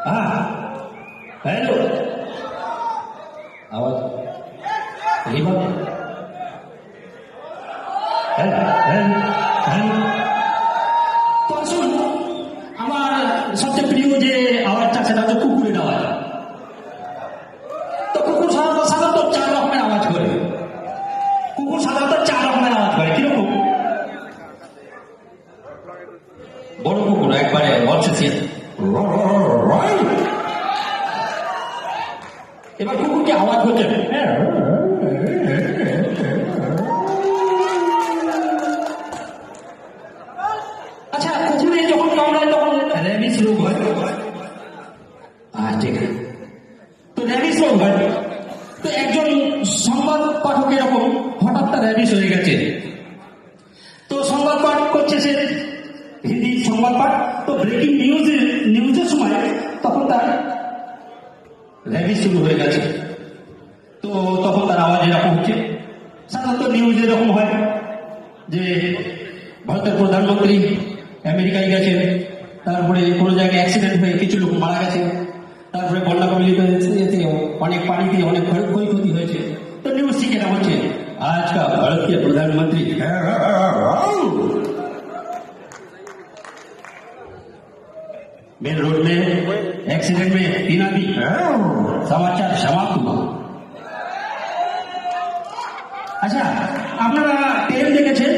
हाँ हेलो आवाज यही बात তো আসুন আমার সবচেয়ে প্রিয় যে আওয়াজটা সেটা হচ্ছে কুকুরের আওয়াজ। তো কুকুর সাধারণত 4 রকমের আওয়াজ করে। কুকুর সাধারণত 4 রকমের আওয়াজ করে। কিরকম? বড় কুকুর একবারে অচেতন, এবার কুকুরকে আওয়াজ করছে আচ্ছা কুকুরে যখন কামড়ায় তখন র্যাবিস রোগ হয়। ঠিক আছে, তো র্যাবিস রোগ হয়। তো একজন সংবাদ পাঠক এরকম হঠাৎ তার র্যাবিস হয়ে গেছে। তো সংবাদ পাঠ করছে সে, হিন্দি সংবাদ পাঠ। তো ব্রেকিং নিউজের সময় তখন তার র্যাবিস শুরু হয়ে গেছে। তো তখন তার আওয়াজ এরকম হচ্ছে। সাধারণত নিউজ এরকম হয় যে ভারতের প্রধানমন্ত্রী আমেরিকায় গেছেন, তারপরে কোনো জায়গায় অ্যাক্সিডেন্ট হয়ে কিছু লোক মারা গেছে, তারপরে বন্যা কবলিত হয়েছে, অনেক পানিতে অনেক ক্ষয়ক্ষতি হয়েছে। তো নিউজ ঠিক এটা হচ্ছে आज का भारत के प्रधानमंत्री मेन रोड में एक्सीडेंट में 3 आदमी, समाचार समाप्त हुआ। আচ্ছা আপনারা ট্রেন দেখেছেন?